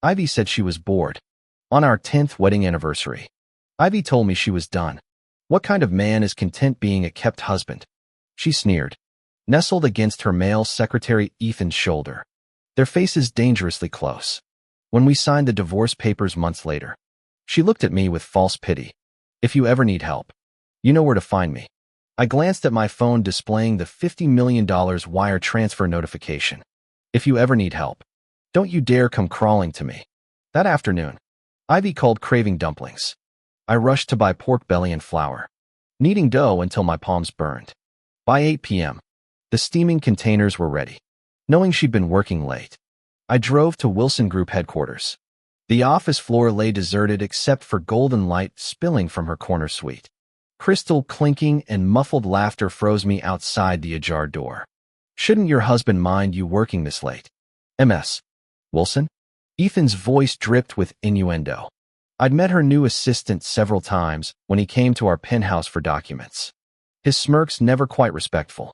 Ivy said she was bored. On our 10th wedding anniversary, Ivy told me she was done. What kind of man is content being a kept husband? She sneered, nestled against her male secretary Ethan's shoulder, their faces dangerously close. When we signed the divorce papers months later, she looked at me with false pity. If you ever need help, you know where to find me. I glanced at my phone displaying the $50 million wire transfer notification. If you ever need help, don't you dare come crawling to me. That afternoon, Ivy called craving dumplings. I rushed to buy pork belly and flour, kneading dough until my palms burned. By 8 p.m., the steaming containers were ready. Knowing she'd been working late, I drove to Wilson Group headquarters. The office floor lay deserted except for golden light spilling from her corner suite. Crystal clinking and muffled laughter froze me outside the ajar door. Shouldn't your husband mind you working this late? MS. Wilson? Ethan's voice dripped with innuendo. I'd met her new assistant several times when he came to our penthouse for documents. His smirks never quite respectful.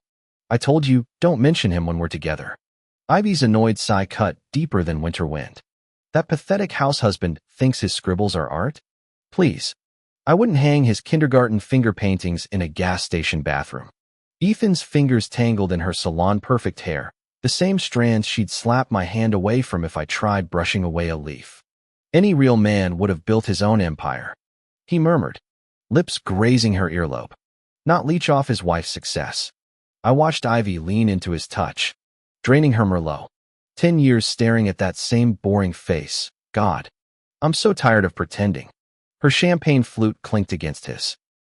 I told you, don't mention him when we're together. Ivy's annoyed sigh cut deeper than winter wind. That pathetic house husband thinks his scribbles are art? Please. I wouldn't hang his kindergarten finger paintings in a gas station bathroom. Ethan's fingers tangled in her salon-perfect hair, the same strands she'd slap my hand away from if I tried brushing away a leaf. Any real man would have built his own empire. He murmured, lips grazing her earlobe. Not leech off his wife's success. I watched Ivy lean into his touch, draining her Merlot. 10 years staring at that same boring face. God, I'm so tired of pretending. Her champagne flute clinked against his.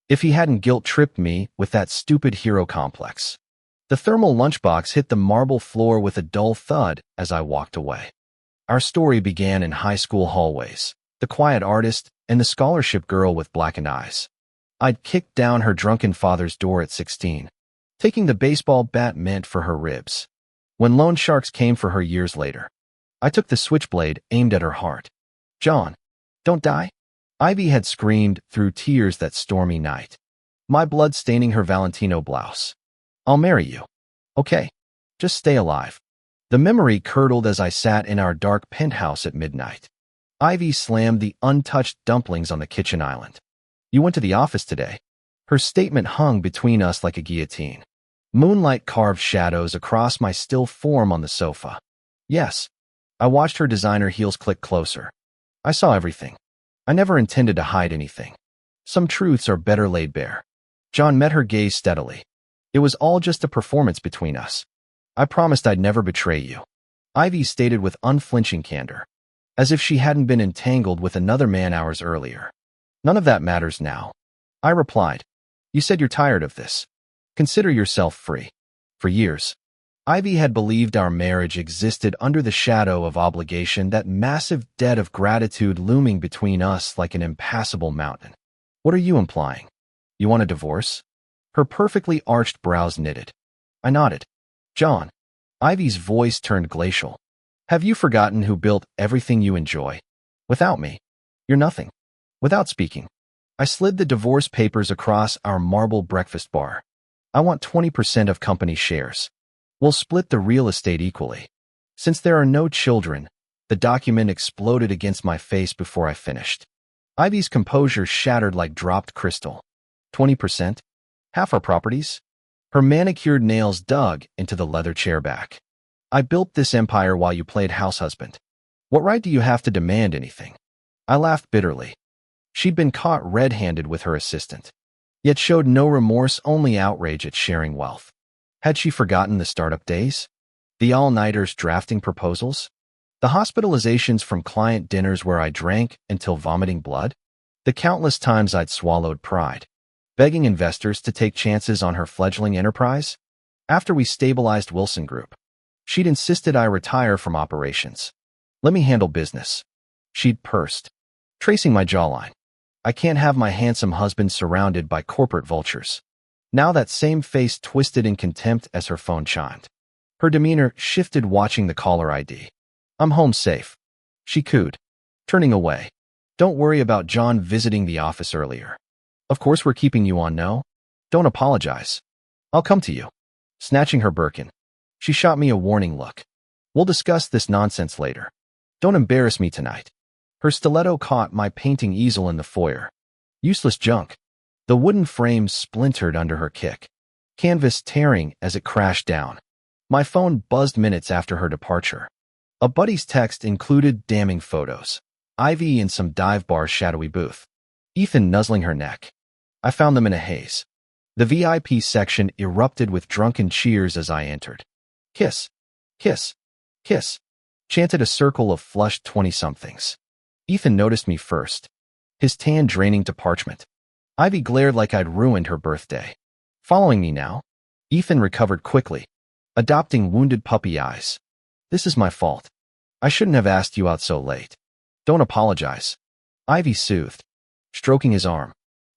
If he hadn't guilt-tripped me with that stupid hero complex. The thermal lunchbox hit the marble floor with a dull thud as I walked away. Our story began in high school hallways, the quiet artist and the scholarship girl with blackened eyes. I'd kicked down her drunken father's door at 16, taking the baseball bat meant for her ribs. When loan sharks came for her years later, I took the switchblade aimed at her heart. John, don't die. Ivy had screamed through tears that stormy night, my blood staining her Valentino blouse. I'll marry you. Okay, just stay alive. The memory curdled as I sat in our dark penthouse at midnight. Ivy slammed the untouched dumplings on the kitchen island. You went to the office today. Her statement hung between us like a guillotine. Moonlight carved shadows across my still form on the sofa. Yes. I watched her designer heels click closer. I saw everything. I never intended to hide anything. Some truths are better laid bare. John met her gaze steadily. It was all just a performance between us. I promised I'd never betray you. Ivy stated with unflinching candor, as if she hadn't been entangled with another man hours earlier. None of that matters now. I replied, you said you're tired of this. Consider yourself free. For years, Ivy had believed our marriage existed under the shadow of obligation, that massive debt of gratitude looming between us like an impassable mountain. What are you implying? You want a divorce? Her perfectly arched brows knitted. I nodded. John. Ivy's voice turned glacial. Have you forgotten who built everything you enjoy? Without me, you're nothing. Without speaking, I slid the divorce papers across our marble breakfast bar. I want 20% of company shares. We'll split the real estate equally. Since there are no children, the document exploded against my face before I finished. Ivy's composure shattered like dropped crystal. 20%? Half our properties? Her manicured nails dug into the leather chair back. I built this empire while you played house husband. What right do you have to demand anything? I laughed bitterly. She'd been caught red-handed with her assistant, yet showed no remorse, only outrage at sharing wealth. Had she forgotten the startup days? The all-nighters drafting proposals? The hospitalizations from client dinners where I drank until vomiting blood? The countless times I'd swallowed pride, begging investors to take chances on her fledgling enterprise? After we stabilized Wilson Group, she'd insisted I retire from operations. Let me handle business. She'd pursed, tracing my jawline. I can't have my handsome husband surrounded by corporate vultures. Now that same face twisted in contempt as her phone chimed. Her demeanor shifted watching the caller ID. I'm home safe. She cooed, turning away. Don't worry about John visiting the office earlier. Of course we're keeping you on, no? Don't apologize. I'll come to you. Snatching her Birkin, she shot me a warning look. We'll discuss this nonsense later. Don't embarrass me tonight. Her stiletto caught my painting easel in the foyer. Useless junk. The wooden frame splintered under her kick, canvas tearing as it crashed down. My phone buzzed minutes after her departure. A buddy's text included damning photos. Ivy in some dive bar's shadowy booth. Ethan nuzzling her neck. I found them in a haze. The VIP section erupted with drunken cheers as I entered. Kiss, kiss, kiss, chanted a circle of flushed 20-somethings. Ethan noticed me first, his tan draining to parchment. Ivy glared like I'd ruined her birthday. Following me now? Ethan recovered quickly, adopting wounded puppy eyes. This is my fault. I shouldn't have asked you out so late. Don't apologize. Ivy soothed, stroking his arm.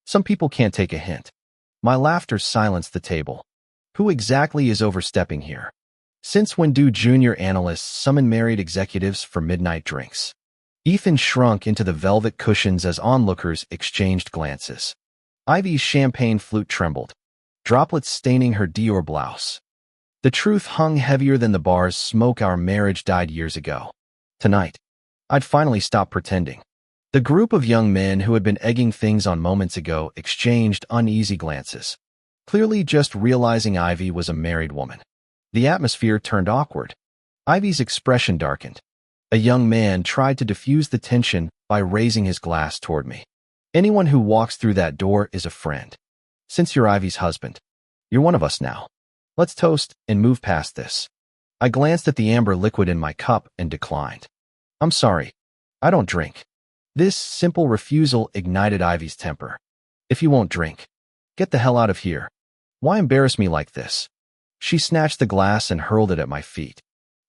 Some people can't take a hint. My laughter silenced the table. Who exactly is overstepping here? Since when do junior analysts summon married executives for midnight drinks? Ethan shrunk into the velvet cushions as onlookers exchanged glances. Ivy's champagne flute trembled, droplets staining her Dior blouse. The truth hung heavier than the bar's smoke. Our marriage died years ago. Tonight, I'd finally stop pretending. The group of young men who had been egging things on moments ago exchanged uneasy glances, clearly just realizing Ivy was a married woman. The atmosphere turned awkward. Ivy's expression darkened. A young man tried to diffuse the tension by raising his glass toward me. Anyone who walks through that door is a friend. Since you're Ivy's husband, you're one of us now. Let's toast and move past this. I glanced at the amber liquid in my cup and declined. I'm sorry. I don't drink. This simple refusal ignited Ivy's temper. If you won't drink, get the hell out of here. Why embarrass me like this? She snatched the glass and hurled it at my feet.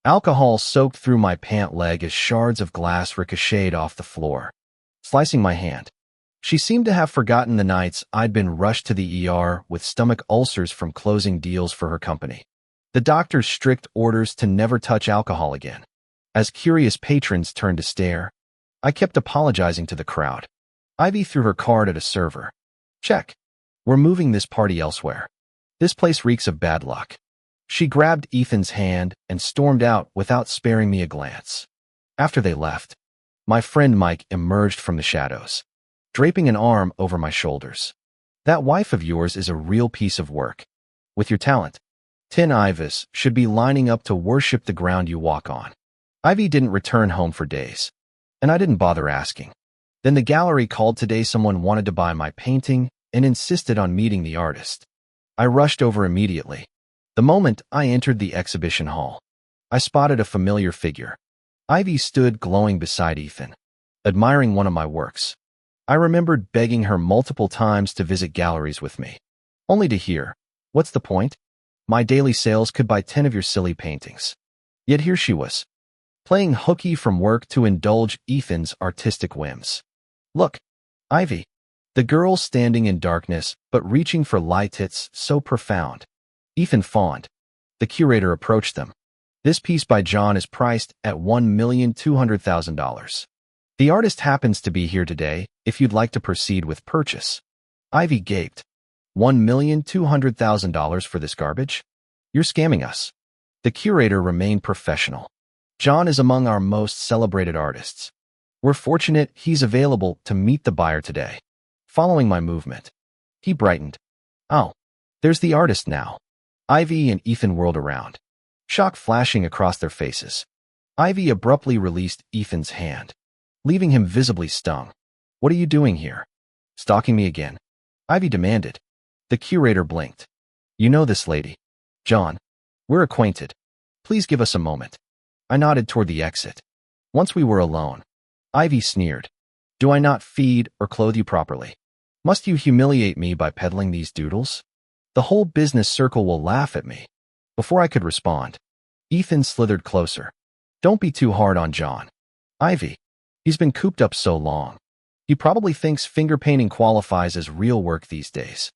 Alcohol soaked through my pant leg as shards of glass ricocheted off the floor, slicing my hand. She seemed to have forgotten the nights I'd been rushed to the ER with stomach ulcers from closing deals for her company. The doctor's strict orders to never touch alcohol again. As curious patrons turned to stare, I kept apologizing to the crowd. Ivy threw her card at a server. Check. We're moving this party elsewhere. This place reeks of bad luck. She grabbed Ethan's hand and stormed out without sparing me a glance. After they left, my friend Mike emerged from the shadows, draping an arm over my shoulders. That wife of yours is a real piece of work. With your talent, 10 Ivys should be lining up to worship the ground you walk on. Ivy didn't return home for days, and I didn't bother asking. Then the gallery called today. Someone wanted to buy my painting and insisted on meeting the artist. I rushed over immediately. The moment I entered the exhibition hall, I spotted a familiar figure. Ivy stood glowing beside Ethan, admiring one of my works. I remembered begging her multiple times to visit galleries with me, only to hear, "What's the point? My daily sales could buy 10 of your silly paintings." Yet here she was, playing hooky from work to indulge Ethan's artistic whims. Look, Ivy. The girl standing in darkness but reaching for light hits so profound. Ethan fawned. The curator approached them. This piece by John is priced at $1,200,000. The artist happens to be here today if you'd like to proceed with purchase. Ivy gaped. $1,200,000 for this garbage? You're scamming us. The curator remained professional. John is among our most celebrated artists. We're fortunate he's available to meet the buyer today. Following my movement, he brightened. Oh, there's the artist now. Ivy and Ethan whirled around, shock flashing across their faces. Ivy abruptly released Ethan's hand, leaving him visibly stung. What are you doing here? Stalking me again? Ivy demanded. The curator blinked. You know this lady. John, we're acquainted. Please give us a moment. I nodded toward the exit. Once we were alone, Ivy sneered. Do I not feed or clothe you properly? Must you humiliate me by peddling these doodles? The whole business circle will laugh at me. Before I could respond, Ethan slithered closer. Don't be too hard on John. Ivy, he's been cooped up so long. He probably thinks finger painting qualifies as real work these days.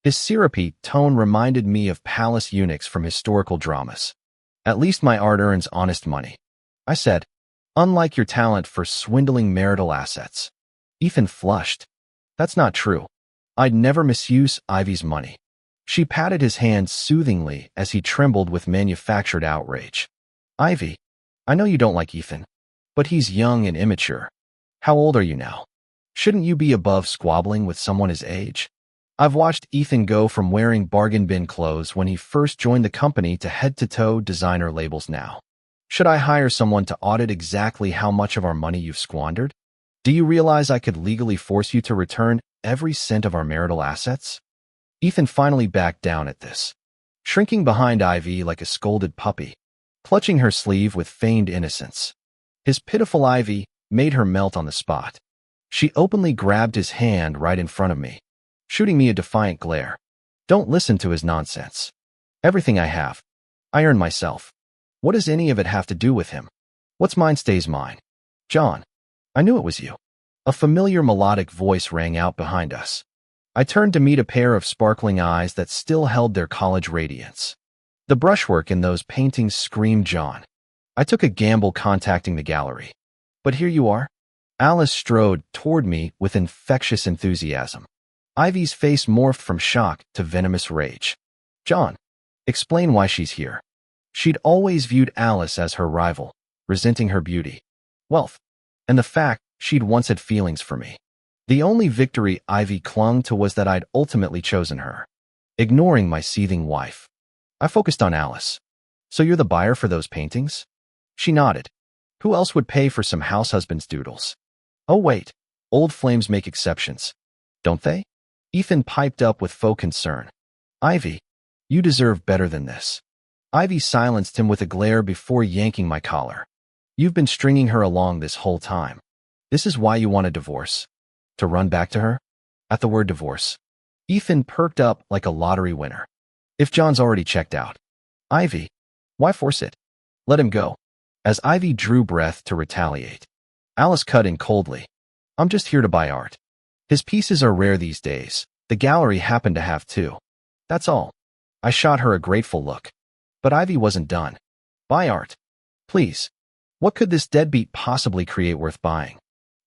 His syrupy tone reminded me of palace eunuchs from historical dramas. At least my art earns honest money, I said, unlike your talent for swindling marital assets. Ethan flushed. That's not true. I'd never misuse Ivy's money. She patted his hand soothingly as he trembled with manufactured outrage. Ivy, I know you don't like Ethan. But he's young and immature. How old are you now? Shouldn't you be above squabbling with someone his age? I've watched Ethan go from wearing bargain bin clothes when he first joined the company to head-to-toe designer labels now. Should I hire someone to audit exactly how much of our money you've squandered? Do you realize I could legally force you to return every cent of our marital assets? Ethan finally backed down at this, shrinking behind Ivy like a scolded puppy, clutching her sleeve with feigned innocence. His pitiful Ivy made her melt on the spot. She openly grabbed his hand right in front of me, shooting me a defiant glare. Don't listen to his nonsense. Everything I have, I earn myself. What does any of it have to do with him? What's mine stays mine. John, I knew it was you. A familiar melodic voice rang out behind us. I turned to meet a pair of sparkling eyes that still held their college radiance. The brushwork in those paintings screamed John. I took a gamble contacting the gallery. But here you are. Alice strode toward me with infectious enthusiasm. Ivy's face morphed from shock to venomous rage. John, explain why she's here. She'd always viewed Alice as her rival, resenting her beauty, wealth, and the fact she'd once had feelings for me. The only victory Ivy clung to was that I'd ultimately chosen her, ignoring my seething wife. I focused on Alice. So you're the buyer for those paintings? She nodded. Who else would pay for some house husband's doodles? Oh wait, old flames make exceptions, don't they? Ethan piped up with faux concern. Ivy, you deserve better than this. Ivy silenced him with a glare before yanking my collar. You've been stringing her along this whole time. This is why you want a divorce? To run back to her? At the word divorce, Ethan perked up like a lottery winner. If John's already checked out. Ivy, why force it? Let him go. As Ivy drew breath to retaliate, Alice cut in coldly. I'm just here to buy art. His pieces are rare these days. The gallery happened to have two. That's all. I shot her a grateful look. But Ivy wasn't done. Buy art. Please. What could this deadbeat possibly create worth buying?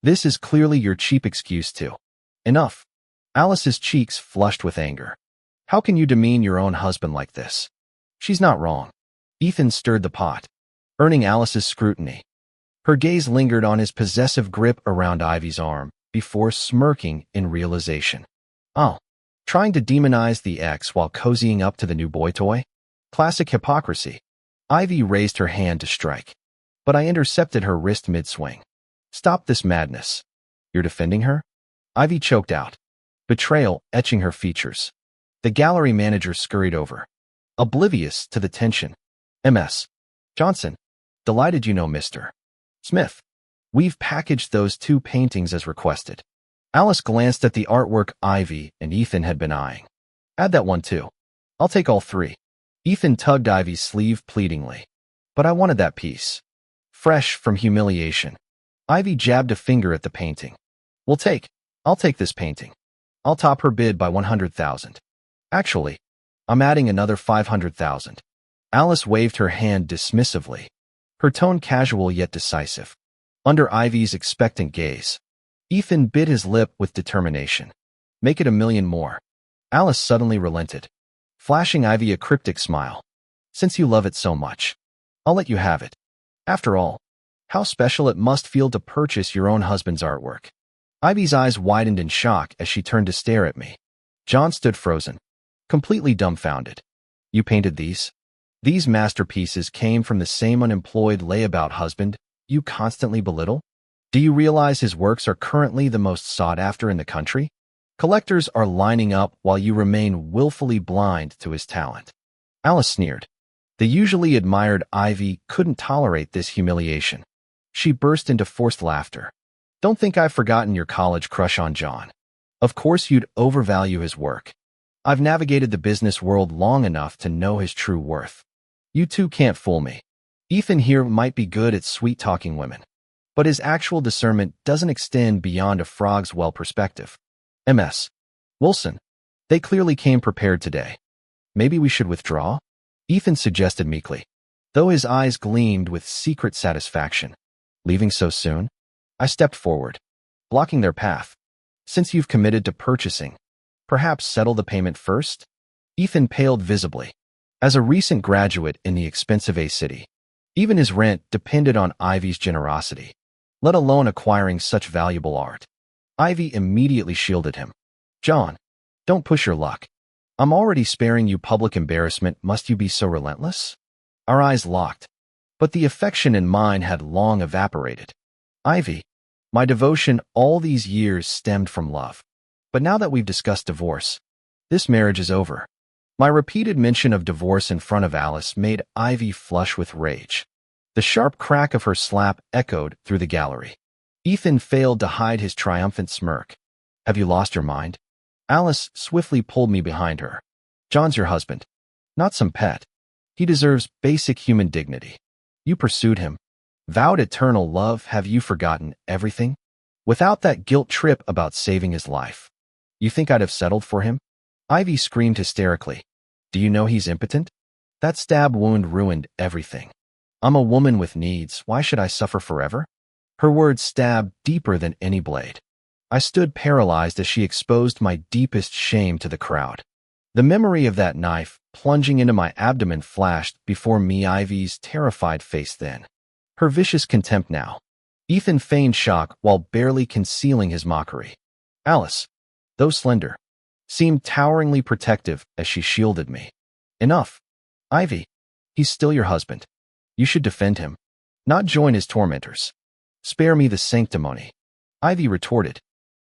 This is clearly your cheap excuse to. Enough. Alice's cheeks flushed with anger. How can you demean your own husband like this? She's not wrong. Ethan stirred the pot, earning Alice's scrutiny. Her gaze lingered on his possessive grip around Ivy's arm before smirking in realization. Oh, trying to demonize the ex while cozying up to the new boy toy? Classic hypocrisy. Ivy raised her hand to strike, but I intercepted her wrist mid-swing. Stop this madness. You're defending her? Ivy choked out, betrayal etching her features. The gallery manager scurried over, oblivious to the tension. MS. Johnson. Delighted you know Mr. Smith. We've packaged those two paintings as requested. Alice glanced at the artwork Ivy and Ethan had been eyeing. Add that one too. I'll take all three. Ethan tugged Ivy's sleeve pleadingly. But I wanted that piece. Fresh from humiliation. Ivy jabbed a finger at the painting. I'll take this painting. I'll top her bid by 100,000. Actually, I'm adding another 500,000. Alice waved her hand dismissively, her tone casual yet decisive. Under Ivy's expectant gaze, Ethan bit his lip with determination. Make it 1,000,000 more. Alice suddenly relented, flashing Ivy a cryptic smile. Since you love it so much, I'll let you have it. After all, how special it must feel to purchase your own husband's artwork. Ivy's eyes widened in shock as she turned to stare at me. John stood frozen, completely dumbfounded. You painted these? These masterpieces came from the same unemployed layabout husband you constantly belittle? Do you realize his works are currently the most sought after in the country? Collectors are lining up while you remain willfully blind to his talent. Alice sneered. The usually admired Ivy couldn't tolerate this humiliation. She burst into forced laughter. Don't think I've forgotten your college crush on John. Of course you'd overvalue his work. I've navigated the business world long enough to know his true worth. You two can't fool me. Ethan here might be good at sweet-talking women, but his actual discernment doesn't extend beyond a frog's well perspective. MS. Wilson. They clearly came prepared today. Maybe we should withdraw? Ethan suggested meekly, though his eyes gleamed with secret satisfaction. Leaving so soon? I stepped forward, blocking their path. Since you've committed to purchasing, perhaps settle the payment first? Ethan paled visibly. As a recent graduate in the expensive A city, Even his rent depended on Ivy's generosity, let alone acquiring such valuable art. Ivy immediately shielded him. John, don't push your luck. I'm already sparing you public embarrassment. Must you be so relentless? Our eyes locked, but the affection in mine had long evaporated. Ivy, my devotion all these years stemmed from love. But now that we've discussed divorce, this marriage is over. My repeated mention of divorce in front of Alice made Ivy flush with rage. The sharp crack of her slap echoed through the gallery. Ethan failed to hide his triumphant smirk. Have you lost your mind? Alice swiftly pulled me behind her. John's your husband, not some pet. He deserves basic human dignity. You pursued him, vowed eternal love. Have you forgotten everything? Without that guilt trip about saving his life, you think I'd have settled for him? Ivy screamed hysterically. Do you know he's impotent? That stab wound ruined everything. I'm a woman with needs. Why should I suffer forever? Her words stabbed deeper than any blade. I stood paralyzed as she exposed my deepest shame to the crowd. The memory of that knife plunging into my abdomen flashed before me. Ivy's terrified face then. Her vicious contempt now. Ethan feigned shock while barely concealing his mockery. Alice, though slender, seemed toweringly protective as she shielded me. Enough. Ivy, he's still your husband. You should defend him, not join his tormentors. Spare me the sanctimony. Ivy retorted.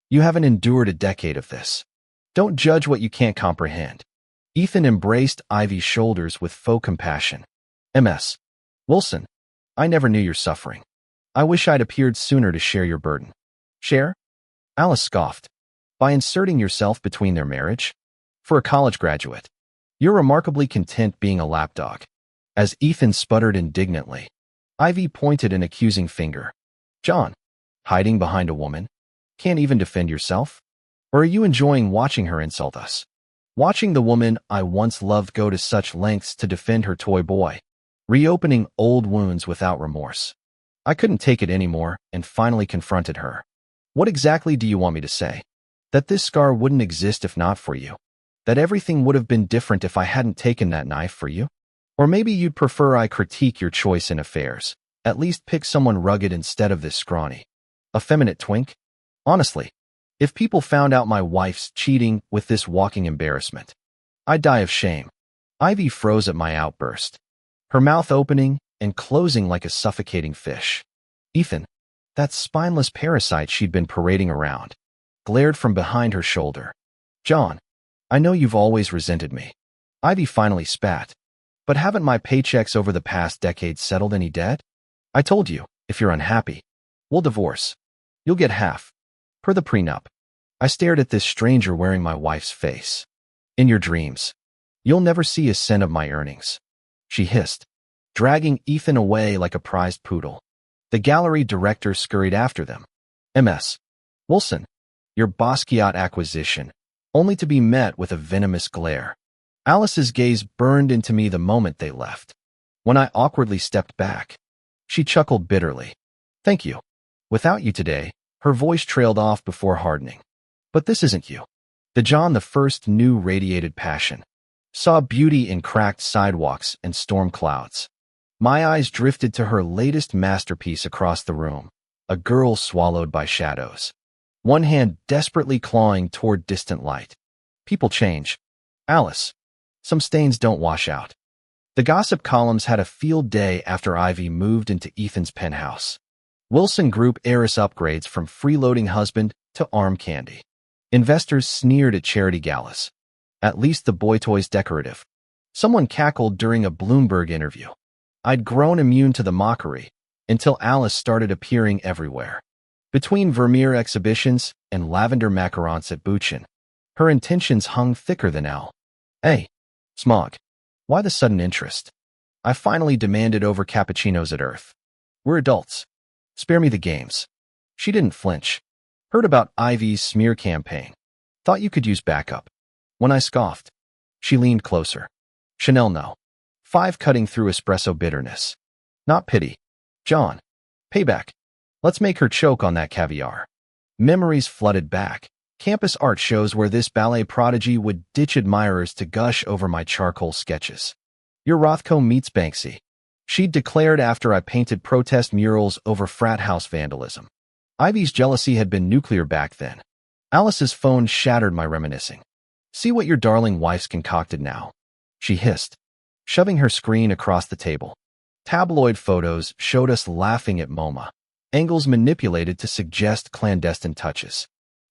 You haven't endured a decade of this. Don't judge what you can't comprehend. Ethan embraced Ivy's shoulders with faux compassion. Ms. Wilson, I never knew your suffering. I wish I'd appeared sooner to share your burden. Share? Alice scoffed. By inserting yourself between their marriage? For a college graduate, you're remarkably content being a lapdog. As Ethan sputtered indignantly, Ivy pointed an accusing finger. John, hiding behind a woman? Can't even defend yourself? Or are you enjoying watching her insult us? Watching the woman I once loved go to such lengths to defend her toy boy, reopening old wounds without remorse. I couldn't take it anymore and finally confronted her. What exactly do you want me to say? That this scar wouldn't exist if not for you? That everything would have been different if I hadn't taken that knife for you? Or maybe you'd prefer I critique your choice in affairs. At least pick someone rugged instead of this scrawny, effeminate twink? Honestly, if people found out my wife's cheating with this walking embarrassment, I'd die of shame. Ivy froze at my outburst, her mouth opening and closing like a suffocating fish. Ethan, that spineless parasite she'd been parading around, glared from behind her shoulder. John, I know you've always resented me. Ivy finally spat. But haven't my paychecks over the past decade settled any debt? I told you, if you're unhappy, we'll divorce. You'll get half. Per the prenup. I stared at this stranger wearing my wife's face. In your dreams, you'll never see a cent of my earnings. She hissed, dragging Ethan away like a prized poodle. The gallery director scurried after them. Ms. Wilson, your Basquiat acquisition, only to be met with a venomous glare. Alice's gaze burned into me the moment they left. When I awkwardly stepped back, she chuckled bitterly. Thank you. Without you today, her voice trailed off before hardening. But this isn't you. The John the First knew radiated passion, saw beauty in cracked sidewalks and storm clouds. My eyes drifted to her latest masterpiece across the room, a girl swallowed by shadows, one hand desperately clawing toward distant light. People change. Alice, some stains don't wash out. The gossip columns had a field day after Ivy moved into Ethan's penthouse. Wilson Group heiress upgrades from freeloading husband to arm candy. Investors sneered at charity galas. At least the boy toy's decorative. Someone cackled during a Bloomberg interview. I'd grown immune to the mockery until Alice started appearing everywhere. Between Vermeer exhibitions and lavender macarons at Buchin, her intentions hung thicker than L. Hey, Smog, why the sudden interest? I finally demanded over cappuccinos at Earth. We're adults. Spare me the games. She didn't flinch. Heard about Ivy's smear campaign. Thought you could use backup. When I scoffed, she leaned closer. Chanel no. 5 cutting through espresso bitterness. Not pity. John. Payback. Let's make her choke on that caviar. Memories flooded back. Campus art shows where this ballet prodigy would ditch admirers to gush over my charcoal sketches. Your Rothko meets Banksy. She'd declared after I painted protest murals over frat house vandalism. Ivy's jealousy had been nuclear back then. Alice's phone shattered my reminiscing. See what your darling wife's concocted now, she hissed, shoving her screen across the table. Tabloid photos showed us laughing at MoMA, angles manipulated to suggest clandestine touches.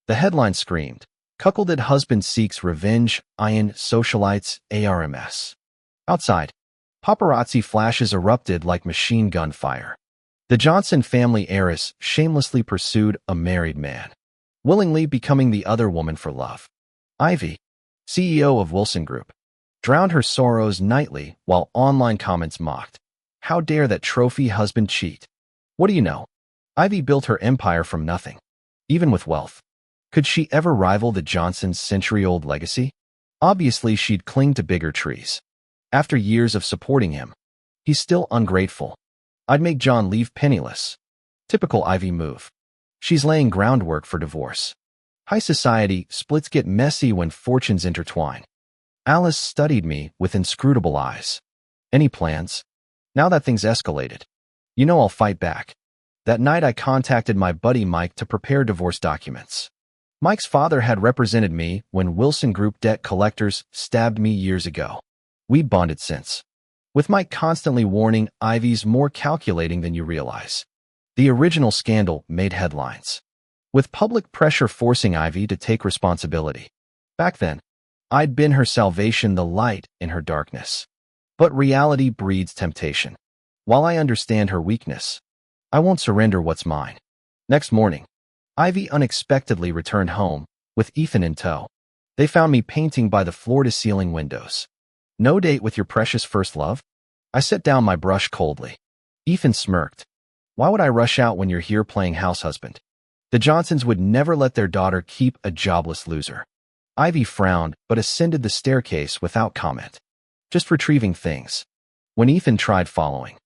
The headline screamed, "Cuckolded husband seeks revenge, Ian socialites, ARMS." Outside, paparazzi flashes erupted like machine gun fire. The Johnson family heiress shamelessly pursued a married man, willingly becoming the other woman for love. Ivy, CEO of Wilson Group, drowned her sorrows nightly while online comments mocked. How dare that trophy husband cheat? What do you know? Ivy built her empire from nothing. Even with wealth, could she ever rival the Johnsons' century-old legacy? Obviously, she'd cling to bigger trees. After years of supporting him, he's still ungrateful. I'd make John leave penniless. Typical Ivy move. She's laying groundwork for divorce. High society splits get messy when fortunes intertwine. Alice studied me with inscrutable eyes. Any plans? Now that thing's escalated. You know I'll fight back. That night I contacted my buddy Mike to prepare divorce documents. Mike's father had represented me when Wilson Group debt collectors stabbed me years ago. We'd bonded since, with Mike constantly warning Ivy's more calculating than you realize. The original scandal made headlines, with public pressure forcing Ivy to take responsibility. Back then, I'd been her salvation, the light in her darkness. But reality breeds temptation. While I understand her weakness, I won't surrender what's mine. Next morning, Ivy unexpectedly returned home, with Ethan in tow. They found me painting by the floor-to-ceiling windows. No date with your precious first love? I set down my brush coldly. Ethan smirked. Why would I rush out when you're here playing house husband? The Johnsons would never let their daughter keep a jobless loser. Ivy frowned, but ascended the staircase without comment, just retrieving things. When Ethan tried following,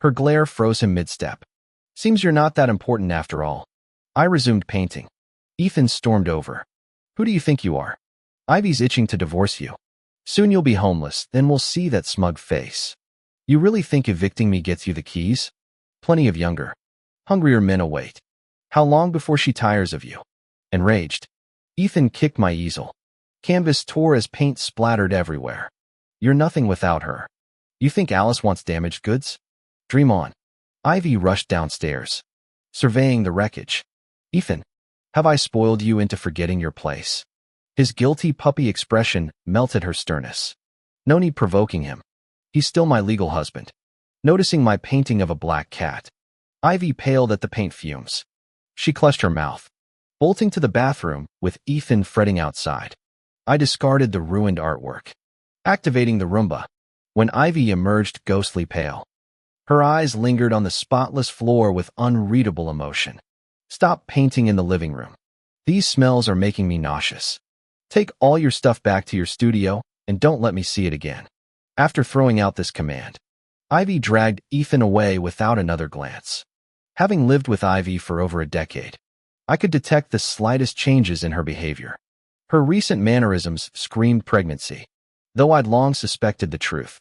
her glare froze him mid-step. Seems you're not that important after all. I resumed painting. Ethan stormed over. Who do you think you are? Ivy's itching to divorce you. Soon you'll be homeless, then we'll see that smug face. You really think evicting me gets you the keys? Plenty of younger, hungrier men await. How long before she tires of you? Enraged, Ethan kicked my easel. Canvas tore as paint splattered everywhere. You're nothing without her. You think Alice wants damaged goods? Dream on. Ivy rushed downstairs, surveying the wreckage. Ethan, have I spoiled you into forgetting your place? His guilty puppy expression melted her sternness. No need provoking him. He's still my legal husband. Noticing my painting of a black cat, Ivy paled at the paint fumes. She clutched her mouth, bolting to the bathroom with Ethan fretting outside. I discarded the ruined artwork, activating the Roomba, when Ivy emerged ghostly pale. Her eyes lingered on the spotless floor with unreadable emotion. Stop painting in the living room. These smells are making me nauseous. Take all your stuff back to your studio and don't let me see it again. After throwing out this command, Ivy dragged Ethan away without another glance. Having lived with Ivy for over a decade, I could detect the slightest changes in her behavior. Her recent mannerisms screamed pregnancy, though I'd long suspected the truth.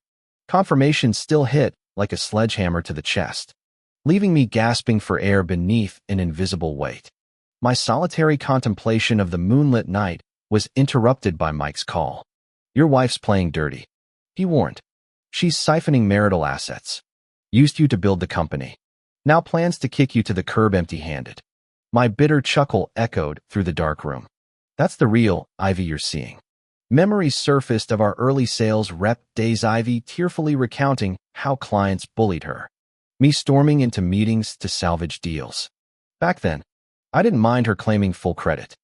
Confirmation still hit like a sledgehammer to the chest, leaving me gasping for air beneath an invisible weight. My solitary contemplation of the moonlit night was interrupted by Mike's call. Your wife's playing dirty, he warned. She's siphoning marital assets. Used you to build the company. Now plans to kick you to the curb empty-handed. My bitter chuckle echoed through the dark room. That's the real Ivy you're seeing. Memories surfaced of our early sales rep days, Ivy tearfully recounting how clients bullied her. Me storming into meetings to salvage deals. Back then, I didn't mind her claiming full credit.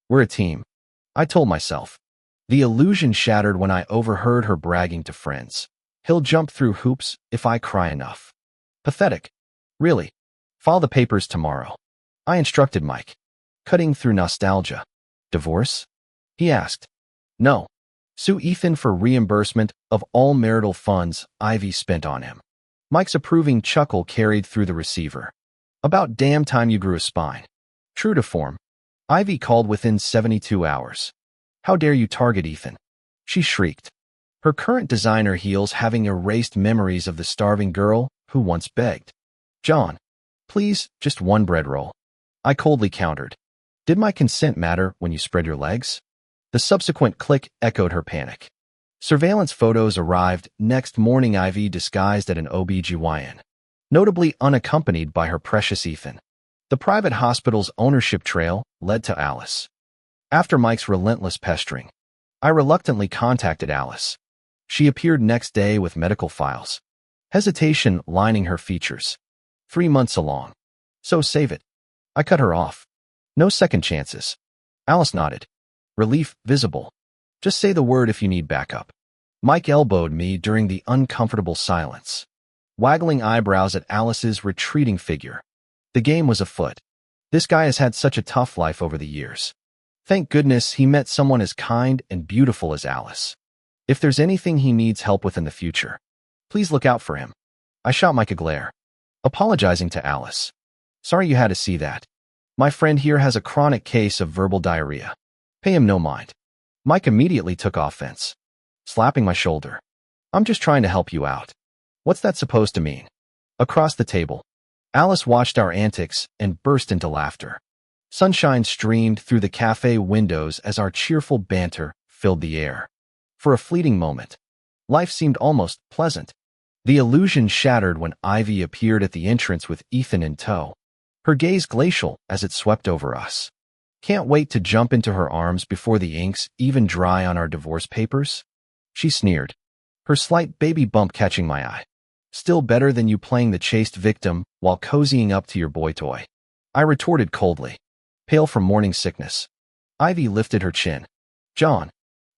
We're a team, I told myself. The illusion shattered when I overheard her bragging to friends. He'll jump through hoops if I cry enough. Pathetic. Really. File the papers tomorrow, I instructed Mike, cutting through nostalgia. Divorce? He asked. No. Sue Ethan for reimbursement of all marital funds Ivy spent on him. Mike's approving chuckle carried through the receiver. About damn time you grew a spine. True to form, Ivy called within 72 hours. How dare you target Ethan? She shrieked, her current designer heels having erased memories of the starving girl who once begged, "John, please, just one bread roll." I coldly countered, "Did my consent matter when you spread your legs?" The subsequent click echoed her panic. Surveillance photos arrived next morning, Ivy disguised at an OBGYN, notably unaccompanied by her precious Ethan. The private hospital's ownership trail led to Alice. After Mike's relentless pestering, I reluctantly contacted Alice. She appeared next day with medical files, hesitation lining her features. 3 months along. So save it. I cut her off. No second chances. Alice nodded. Relief visible. Just say the word if you need backup. Mike elbowed me during the uncomfortable silence, waggling eyebrows at Alice's retreating figure. The game was afoot. This guy has had such a tough life over the years. Thank goodness he met someone as kind and beautiful as Alice. If there's anything he needs help with in the future, please look out for him. I shot Mike a glare, apologizing to Alice. Sorry you had to see that. My friend here has a chronic case of verbal diarrhea. Pay him no mind. Mike immediately took offense, slapping my shoulder. I'm just trying to help you out. What's that supposed to mean? Across the table, Alice watched our antics and burst into laughter. Sunshine streamed through the cafe windows as our cheerful banter filled the air. For a fleeting moment, life seemed almost pleasant. The illusion shattered when Ivy appeared at the entrance with Ethan in tow, her gaze glacial as it swept over us. Can't wait to jump into her arms before the ink's even dry on our divorce papers? She sneered, her slight baby bump catching my eye. Still better than you playing the chaste victim while cozying up to your boy toy. I retorted coldly, pale from morning sickness. Ivy lifted her chin. John,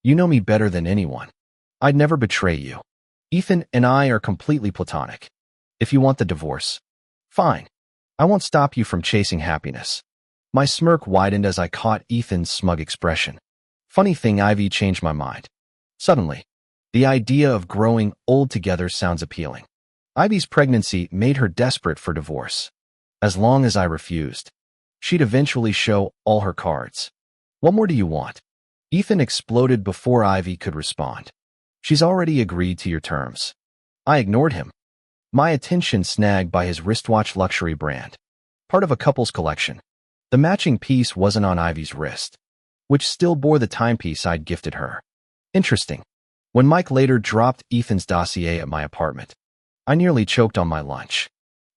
you know me better than anyone. I'd never betray you. Ethan and I are completely platonic. If you want the divorce, fine. I won't stop you from chasing happiness. My smirk widened as I caught Ethan's smug expression. Funny thing, Ivy changed my mind. Suddenly, the idea of growing old together sounds appealing. Ivy's pregnancy made her desperate for divorce. As long as I refused, she'd eventually show all her cards. What more do you want? Ethan exploded before Ivy could respond. She's already agreed to your terms. I ignored him, my attention snagged by his wristwatch luxury brand, part of a couple's collection. The matching piece wasn't on Ivy's wrist, which still bore the timepiece I'd gifted her. Interesting. When Mike later dropped Ethan's dossier at my apartment, I nearly choked on my lunch.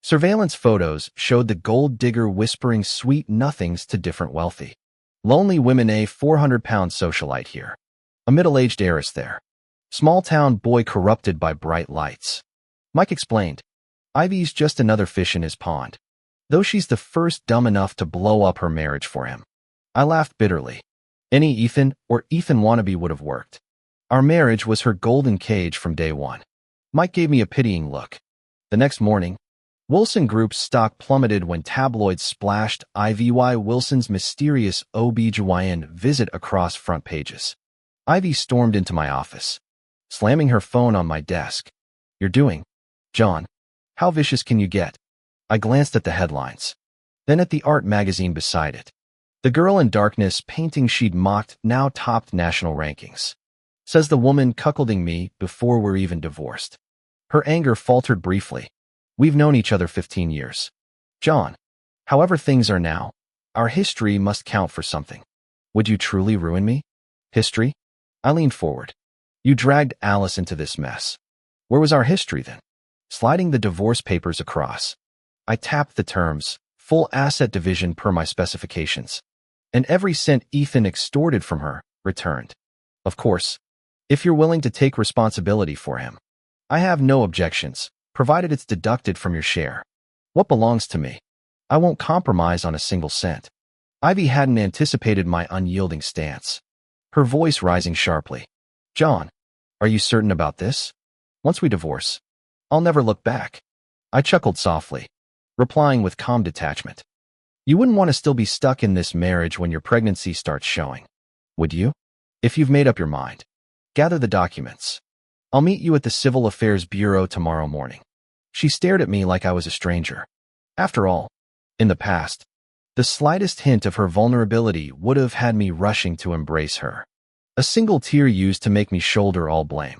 Surveillance photos showed the gold digger whispering sweet nothings to different wealthy, lonely women. A 400-pound socialite here, a middle-aged heiress there, small-town boy corrupted by bright lights. Mike explained, Ivy's just another fish in his pond, though she's the first dumb enough to blow up her marriage for him. I laughed bitterly. Any Ethan or Ethan wannabe would have worked. Our marriage was her golden cage from day one. Mike gave me a pitying look. The next morning, Wilson Group's stock plummeted when tabloids splashed Ivy Wilson's mysterious OBGYN visit across front pages. Ivy stormed into my office, slamming her phone on my desk. You're doing, John, how vicious can you get? I glanced at the headlines, then at the art magazine beside it. The Girl in Darkness painting she'd mocked now topped national rankings. Says the woman cuckolding me before we're even divorced. Her anger faltered briefly. We've known each other 15 years. John, however things are now, our history must count for something. Would you truly ruin me? History? I leaned forward. You dragged Alice into this mess. Where was our history then? Sliding the divorce papers across, I tapped the terms, full asset division per my specifications, and every cent Ethan extorted from her returned. Of course, if you're willing to take responsibility for him, I have no objections, provided it's deducted from your share. What belongs to me? I won't compromise on a single cent. Ivy hadn't anticipated my unyielding stance, her voice rising sharply. John, are you certain about this? Once we divorce, I'll never look back. I chuckled softly, replying with calm detachment. You wouldn't want to still be stuck in this marriage when your pregnancy starts showing, would you? If you've made up your mind, gather the documents. I'll meet you at the Civil Affairs Bureau tomorrow morning. She stared at me like I was a stranger. After all, in the past, the slightest hint of her vulnerability would have had me rushing to embrace her. A single tear used to make me shoulder all blame.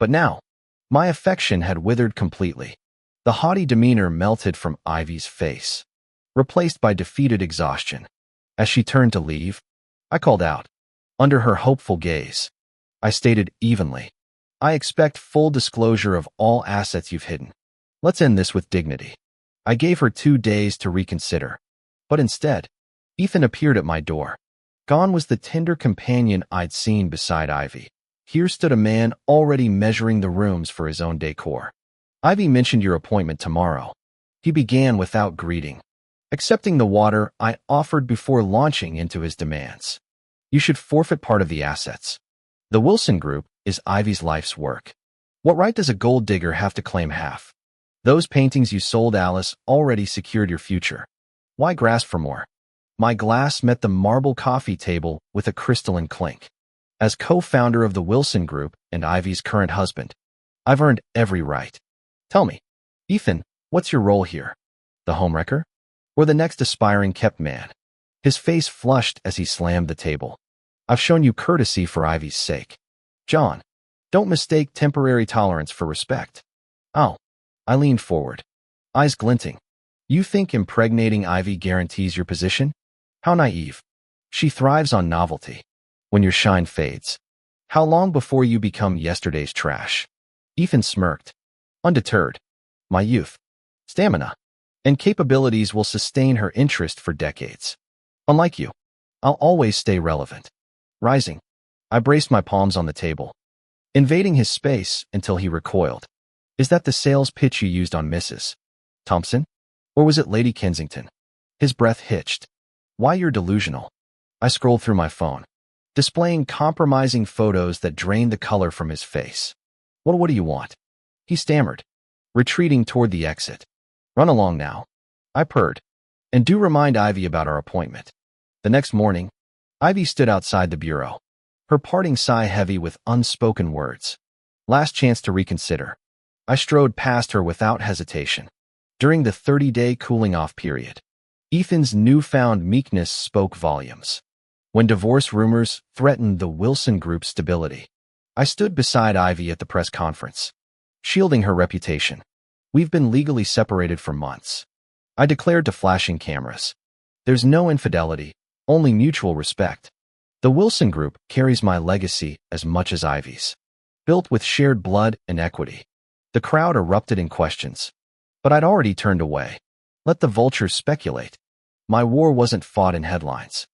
But now, my affection had withered completely. The haughty demeanor melted from Ivy's face, replaced by defeated exhaustion. As she turned to leave, I called out. Under her hopeful gaze, I stated evenly, I expect full disclosure of all assets you've hidden. Let's end this with dignity. I gave her 2 days to reconsider, but instead, Ethan appeared at my door. Gone was the tender companion I'd seen beside Ivy. Here stood a man already measuring the rooms for his own decor. Ivy mentioned your appointment tomorrow. He began without greeting, accepting the water I offered before launching into his demands. You should forfeit part of the assets. The Wilson Group is Ivy's life's work. What right does a gold digger have to claim half? Those paintings you sold Alice already secured your future. Why grasp for more? My glass met the marble coffee table with a crystalline clink. As co-founder of the Wilson Group and Ivy's current husband, I've earned every right. Tell me, Ethan, what's your role here? The homewrecker? Or the next aspiring kept man? His face flushed as he slammed the table. I've shown you courtesy for Ivy's sake. John, don't mistake temporary tolerance for respect. Oh. I leaned forward, eyes glinting. You think impregnating Ivy guarantees your position? How naive. She thrives on novelty. When your shine fades, how long before you become yesterday's trash? Ethan smirked, undeterred. My youth, stamina, and capabilities will sustain her interest for decades. Unlike you, I'll always stay relevant. Rising, I braced my palms on the table, invading his space until he recoiled. Is that the sales pitch you used on Mrs. Thompson? Or was it Lady Kensington? His breath hitched. Why, you're delusional. I scrolled through my phone, displaying compromising photos that drained the color from his face. What do you want? He stammered, retreating toward the exit. Run along now. I purred. And do remind Ivy about our appointment. The next morning, Ivy stood outside the bureau, her parting sigh heavy with unspoken words. Last chance to reconsider. I strode past her without hesitation. During the 30-day cooling-off period, Ethan's newfound meekness spoke volumes. When divorce rumors threatened the Wilson Group's stability, I stood beside Ivy at the press conference, shielding her reputation. We've been legally separated for months. I declared to flashing cameras. There's no infidelity, only mutual respect. The Wilson Group carries my legacy as much as Ivy's, built with shared blood and equity. The crowd erupted in questions, but I'd already turned away. Let the vultures speculate. My war wasn't fought in headlines,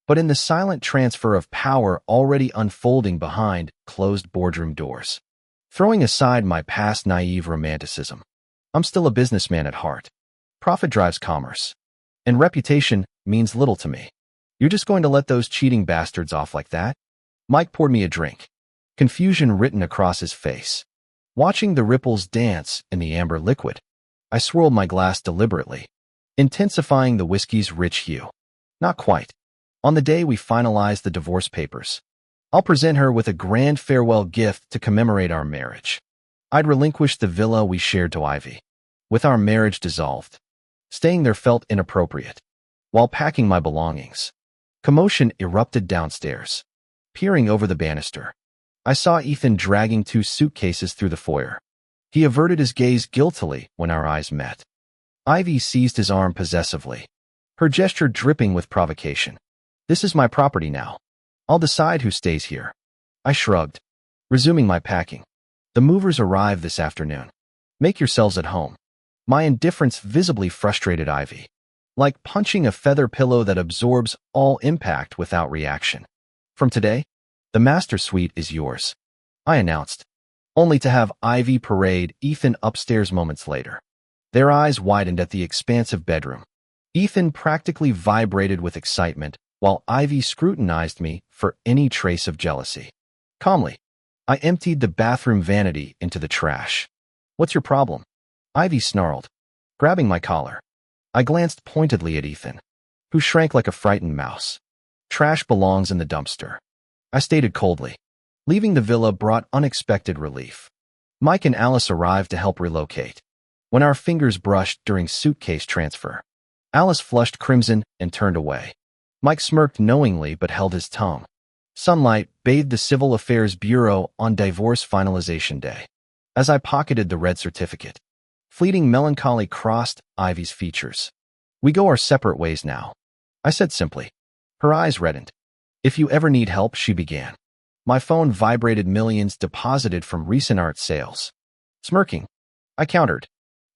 but in the silent transfer of power already unfolding behind closed boardroom doors. Throwing aside my past naive romanticism, I'm still a businessman at heart. Profit drives commerce, and reputation means little to me. You're just going to let those cheating bastards off like that? Mike poured me a drink, confusion written across his face. Watching the ripples dance in the amber liquid, I swirled my glass deliberately, intensifying the whiskey's rich hue. Not quite. On the day we finalized the divorce papers, I'll present her with a grand farewell gift to commemorate our marriage. I'd relinquished the villa we shared to Ivy. With our marriage dissolved, staying there felt inappropriate. While packing my belongings, commotion erupted downstairs. Peering over the banister, I saw Ethan dragging 2 suitcases through the foyer. He averted his gaze guiltily when our eyes met. Ivy seized his arm possessively, her gesture dripping with provocation. This is my property now. I'll decide who stays here. I shrugged, resuming my packing. The movers arrive this afternoon. Make yourselves at home. My indifference visibly frustrated Ivy, like punching a feather pillow that absorbs all impact without reaction. From today, the master suite is yours, I announced, only to have Ivy parade Ethan upstairs moments later. Their eyes widened at the expansive bedroom. Ethan practically vibrated with excitement, while Ivy scrutinized me for any trace of jealousy. Calmly, I emptied the bathroom vanity into the trash. What's your problem? Ivy snarled, grabbing my collar. I glanced pointedly at Ethan, who shrank like a frightened mouse. Trash belongs in the dumpster, I stated coldly. Leaving the villa brought unexpected relief. Mike and Alice arrived to help relocate. When our fingers brushed during suitcase transfer, Alice flushed crimson and turned away. Mike smirked knowingly but held his tongue. Sunlight bathed the Civil Affairs Bureau on divorce finalization day. As I pocketed the red certificate, Fleeting melancholy crossed Ivy's features. We go our separate ways now, I said simply. Her eyes reddened. If you ever need help, she began. My phone vibrated, millions deposited from recent art sales. Smirking, I countered.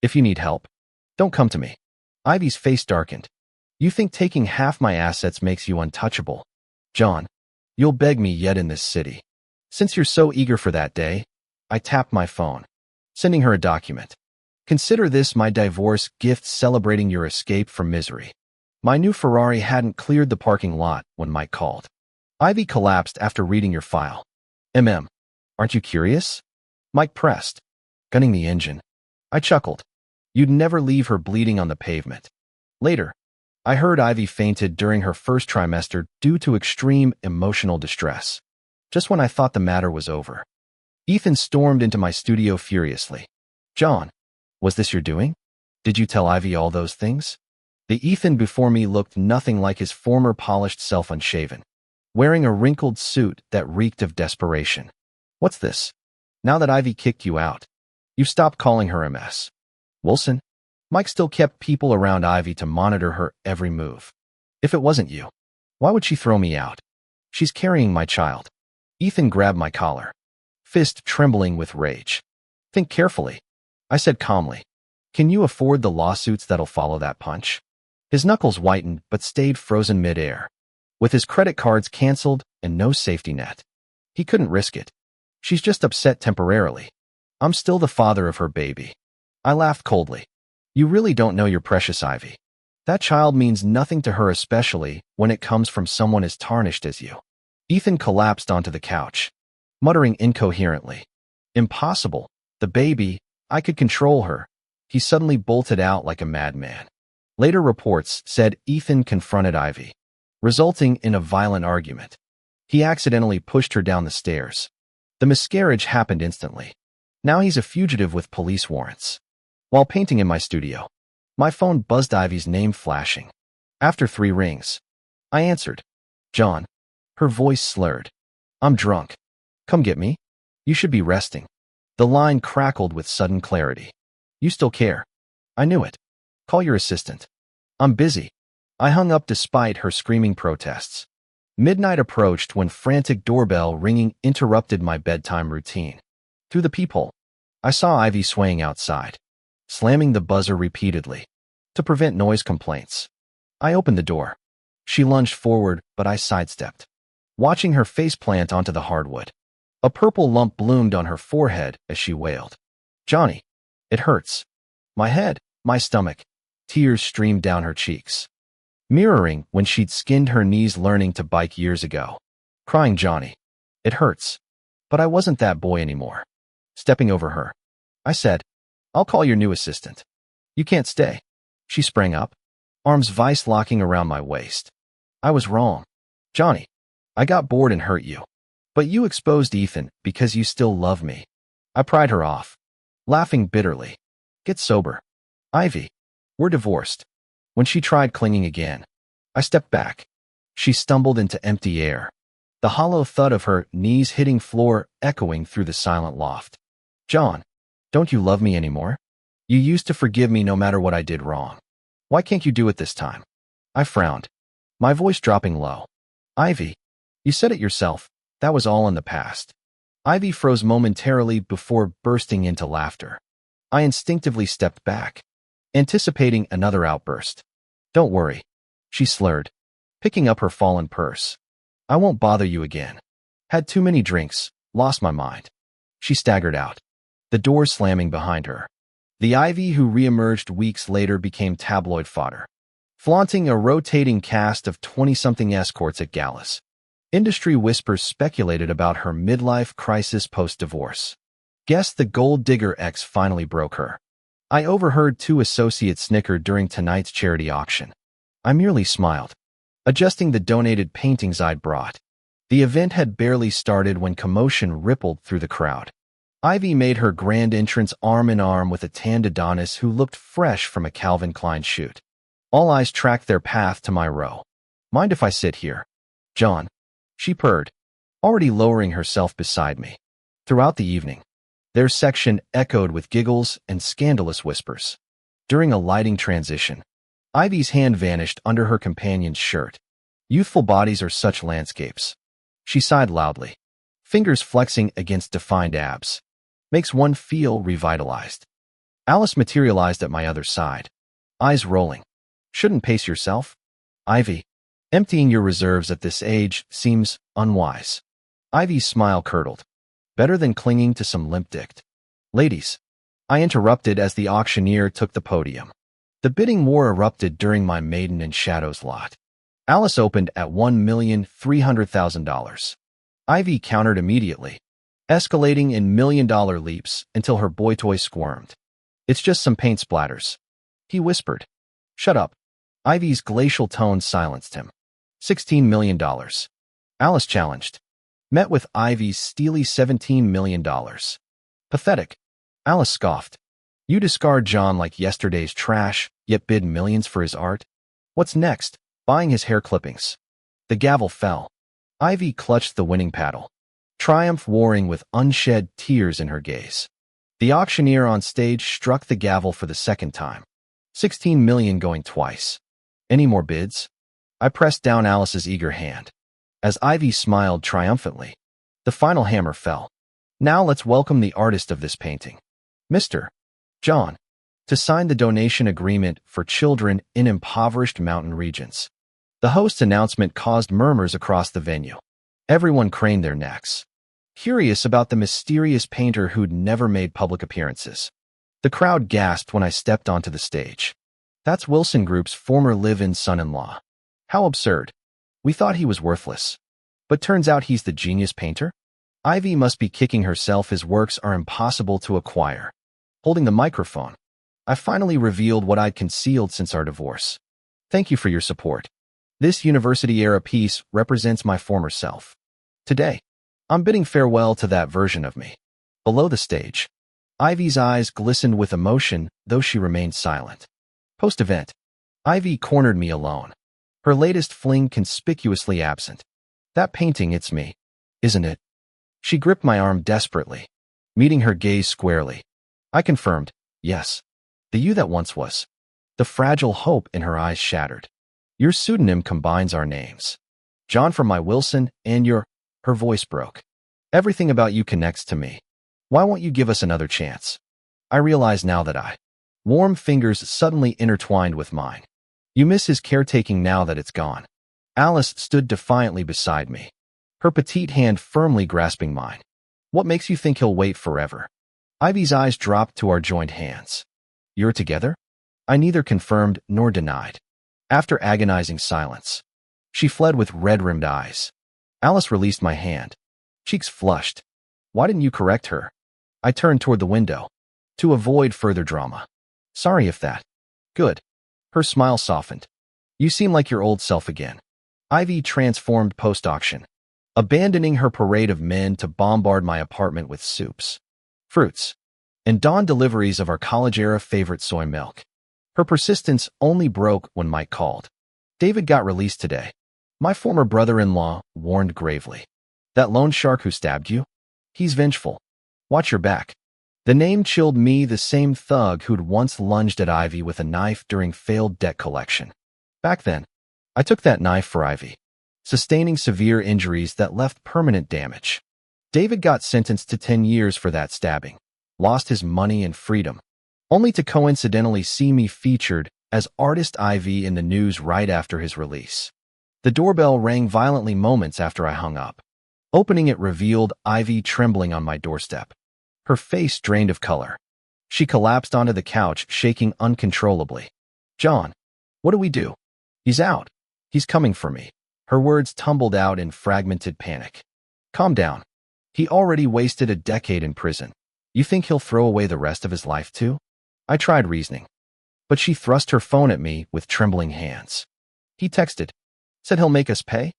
If you need help, don't come to me. Ivy's face darkened. You think taking half my assets makes you untouchable? John, you'll beg me yet in this city. Since you're so eager for that day, I tapped my phone, sending her a document. Consider this my divorce gift celebrating your escape from misery. My new Ferrari hadn't cleared the parking lot when Mike called. Ivy collapsed after reading your file. Aren't you curious? Mike pressed, gunning the engine. I chuckled. You'd never leave her bleeding on the pavement. Later, I heard Ivy fainted during her first trimester due to extreme emotional distress. Just when I thought the matter was over, Ethan stormed into my studio furiously. John, was this your doing? Did you tell Ivy all those things? The Ethan before me looked nothing like his former polished self, unshaven, wearing a wrinkled suit that reeked of desperation. What's this? Now that Ivy kicked you out, you've stopped calling her a mess. Wilson? Mike still kept people around Ivy to monitor her every move. If it wasn't you, why would she throw me out? She's carrying my child. Ethan grabbed my collar, fist trembling with rage. Think carefully, I said calmly. Can you afford the lawsuits that'll follow that punch? His knuckles whitened but stayed frozen mid-air. With his credit cards canceled and no safety net, he couldn't risk it. She's just upset temporarily. I'm still the father of her baby. I laughed coldly. You really don't know your precious Ivy. That child means nothing to her, especially when it comes from someone as tarnished as you. Ethan collapsed onto the couch, muttering incoherently. Impossible. The baby, I could control her. He suddenly bolted out like a madman. Later reports said Ethan confronted Ivy, resulting in a violent argument. He accidentally pushed her down the stairs. The miscarriage happened instantly. Now he's a fugitive with police warrants. While painting in my studio, my phone buzzed, Ivy's name flashing. After 3 rings, I answered. John. Her voice slurred. I'm drunk. Come get me? You should be resting. The line crackled with sudden clarity. You still care? I knew it. Call your assistant. I'm busy. I hung up despite her screaming protests. Midnight approached when frantic doorbell ringing interrupted my bedtime routine. Through the peephole, I saw Ivy swaying outside, slamming the buzzer repeatedly to prevent noise complaints. I opened the door. She lunged forward, but I sidestepped, watching her face plant onto the hardwood. A purple lump bloomed on her forehead as she wailed. Johnny, it hurts. My head, my stomach. Tears streamed down her cheeks, mirroring when she'd skinned her knees learning to bike years ago. Crying, Johnny, it hurts. But I wasn't that boy anymore. Stepping over her, I said, I'll call your new assistant. You can't stay. She sprang up, arms vice-locking around my waist. I was wrong. Johnny, I got bored and hurt you. But you exposed Ethan because you still love me. I pried her off, laughing bitterly. Get sober. Ivy, we're divorced. When she tried clinging again, I stepped back. She stumbled into empty air, the hollow thud of her knees hitting floor echoing through the silent loft. John, don't you love me anymore? You used to forgive me no matter what I did wrong. Why can't you do it this time? I frowned, my voice dropping low. Ivy, you said it yourself. That was all in the past. Ivy froze momentarily before bursting into laughter. I instinctively stepped back, anticipating another outburst. Don't worry, she slurred, picking up her fallen purse. I won't bother you again. Had too many drinks, lost my mind. She staggered out, the door slamming behind her. The Ivy who reemerged weeks later became tabloid fodder, flaunting a rotating cast of 20-something escorts at galas. Industry whispers speculated about her midlife crisis post-divorce. Guess the gold digger ex finally broke her. I overheard 2 associates snicker during tonight's charity auction. I merely smiled, adjusting the donated paintings I'd brought. The event had barely started when commotion rippled through the crowd. Ivy made her grand entrance arm in arm with a tanned Adonis who looked fresh from a Calvin Klein shoot. All eyes tracked their path to my row. Mind if I sit here? John, she purred, already lowering herself beside me. Throughout the evening, Their section echoed with giggles and scandalous whispers. During a lighting transition, Ivy's hand vanished under her companion's shirt. Youthful bodies are such landscapes. She sighed loudly, fingers flexing against defined abs. Makes one feel revitalized. Alice materialized at my other side, eyes rolling. Shouldn't pace yourself? Ivy, emptying your reserves at this age seems unwise. Ivy's smile curdled. Better than clinging to some limp dick. Ladies, I interrupted as the auctioneer took the podium. The bidding war erupted during my Maiden in Shadows lot. Alice opened at $1,300,000. Ivy countered immediately, escalating in million-dollar leaps until her boy toy squirmed. It's just some paint splatters. He whispered. Shut up. Ivy's glacial tone silenced him. $16 million. Alice challenged. Met with Ivy's steely $17 million. Pathetic. Alice scoffed. You discard John like yesterday's trash, yet bid millions for his art? What's next? Buying his hair clippings. The gavel fell. Ivy clutched the winning paddle, triumph warring with unshed tears in her gaze. The auctioneer on stage struck the gavel for the second time. 16 million going twice. Any more bids? I pressed down Alice's eager hand. As Ivy smiled triumphantly, the final hammer fell. Now let's welcome the artist of this painting, Mr. John, to sign the donation agreement for children in impoverished mountain regions. The host's announcement caused murmurs across the venue. Everyone craned their necks, curious about the mysterious painter who'd never made public appearances. The crowd gasped when I stepped onto the stage. That's Wilson Group's former live-in son-in-law. How absurd. We thought he was worthless. But turns out he's the genius painter? Ivy must be kicking herself. His works are impossible to acquire. Holding the microphone, I finally revealed what I'd concealed since our divorce. Thank you for your support. This university-era piece represents my former self. Today, I'm bidding farewell to that version of me. Below the stage, Ivy's eyes glistened with emotion, though she remained silent. Post-event, Ivy cornered me alone. Her latest fling conspicuously absent. That painting, it's me, isn't it? She gripped my arm desperately, meeting her gaze squarely. I confirmed, yes. The you that once was. The fragile hope in her eyes shattered. Your pseudonym combines our names. John from my Wilson, and your... Her voice broke. Everything about you connects to me. Why won't you give us another chance? I realize now that warm fingers suddenly intertwined with mine. You miss his caretaking now that it's gone. Alice stood defiantly beside me, her petite hand firmly grasping mine. What makes you think he'll wait forever? Ivy's eyes dropped to our joined hands. You're together? I neither confirmed nor denied. After agonizing silence, she fled with red-rimmed eyes. Alice released my hand, cheeks flushed. Why didn't you correct her? I turned toward the window, to avoid further drama. Sorry if that. Good. Her smile softened. You seem like your old self again. Ivy transformed post-auction, abandoning her parade of men to bombard my apartment with soups, fruits, and dawn deliveries of our college-era favorite soy milk. Her persistence only broke when Mike called. David got released today. My former brother-in-law warned gravely. That loan shark who stabbed you? He's vengeful. Watch your back. The name chilled me, the same thug who'd once lunged at Ivy with a knife during failed debt collection. Back then, I took that knife for Ivy, sustaining severe injuries that left permanent damage. David got sentenced to 10 years for that stabbing, lost his money and freedom, only to coincidentally see me featured as artist Ivy in the news right after his release. The doorbell rang violently moments after I hung up. Opening it revealed Ivy trembling on my doorstep, her face drained of color. She collapsed onto the couch, shaking uncontrollably. John, what do we do? He's out. He's coming for me. Her words tumbled out in fragmented panic. Calm down. He already wasted a decade in prison. You think he'll throw away the rest of his life too? I tried reasoning, but she thrust her phone at me with trembling hands. He texted. Said he'll make us pay?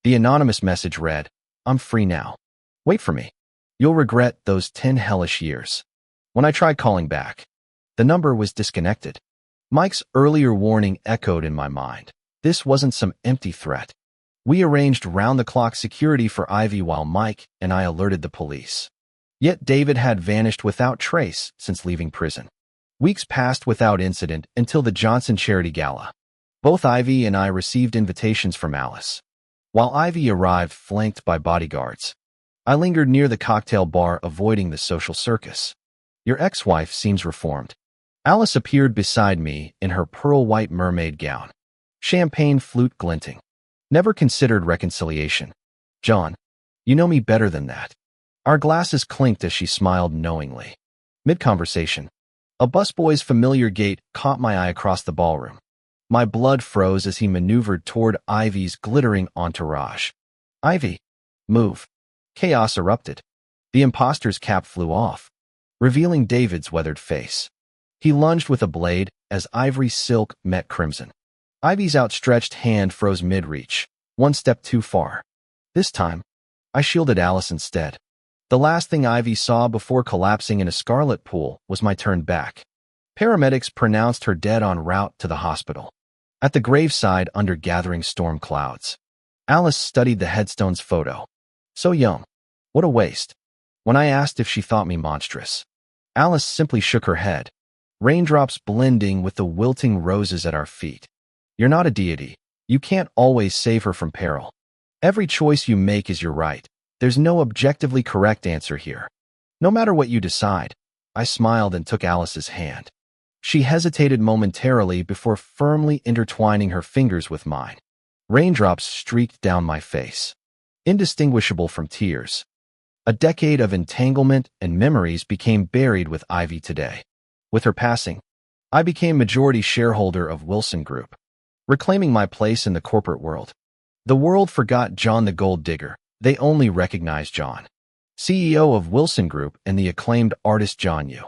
The anonymous message read, I'm free now. Wait for me. You'll regret those 10 hellish years. When I tried calling back, the number was disconnected. Mike's earlier warning echoed in my mind. This wasn't some empty threat. We arranged round-the-clock security for Ivy while Mike and I alerted the police. Yet David had vanished without trace since leaving prison. Weeks passed without incident until the Johnson Charity Gala. Both Ivy and I received invitations from Alice. While Ivy arrived flanked by bodyguards, I lingered near the cocktail bar, avoiding the social circus. Your ex-wife seems reformed. Alice appeared beside me in her pearl-white mermaid gown, champagne flute glinting. Never considered reconciliation. John, you know me better than that. Our glasses clinked as she smiled knowingly. Mid-conversation, a busboy's familiar gait caught my eye across the ballroom. My blood froze as he maneuvered toward Ivy's glittering entourage. Ivy, move. Chaos erupted. The imposter's cap flew off, revealing David's weathered face. He lunged with a blade as ivory silk met crimson. Ivy's outstretched hand froze mid-reach, one step too far. This time, I shielded Alice instead. The last thing Ivy saw before collapsing in a scarlet pool was my turn back. Paramedics pronounced her dead en route to the hospital. At the graveside under gathering storm clouds, Alice studied the headstone's photo. So young. What a waste. When I asked if she thought me monstrous, Alice simply shook her head, raindrops blending with the wilting roses at our feet. You're not a deity. You can't always save her from peril. Every choice you make is your right. There's no objectively correct answer here. No matter what you decide. I smiled and took Alice's hand. She hesitated momentarily before firmly intertwining her fingers with mine. Raindrops streaked down my face, indistinguishable from tears. A decade of entanglement and memories became buried with Ivy today. With her passing, I became majority shareholder of Wilson Group, reclaiming my place in the corporate world. The world forgot John the Gold Digger. They only recognized John, CEO of Wilson Group and the acclaimed artist John Yu.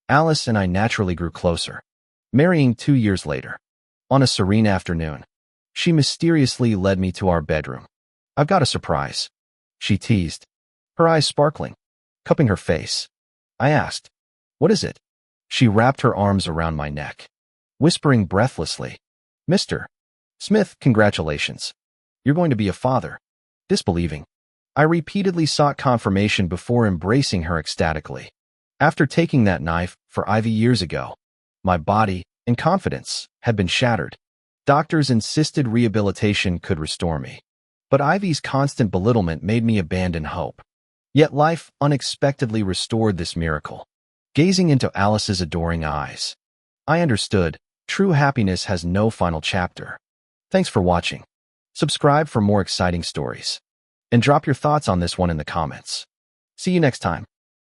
Alice and I naturally grew closer, marrying 2 years later. On a serene afternoon, she mysteriously led me to our bedroom. I've got a surprise, she teased, her eyes sparkling, cupping her face. I asked, what is it? She wrapped her arms around my neck, whispering breathlessly, Mr. Smith, congratulations. You're going to be a father. Disbelieving, I repeatedly sought confirmation before embracing her ecstatically. After taking that knife for Ivy years ago, my body and confidence had been shattered. Doctors insisted rehabilitation could restore me, but Ivy's constant belittlement made me abandon hope. Yet life unexpectedly restored this miracle. Gazing into Alice's adoring eyes, I understood, true happiness has no final chapter. Thanks for watching. Subscribe for more exciting stories. And drop your thoughts on this one in the comments. See you next time.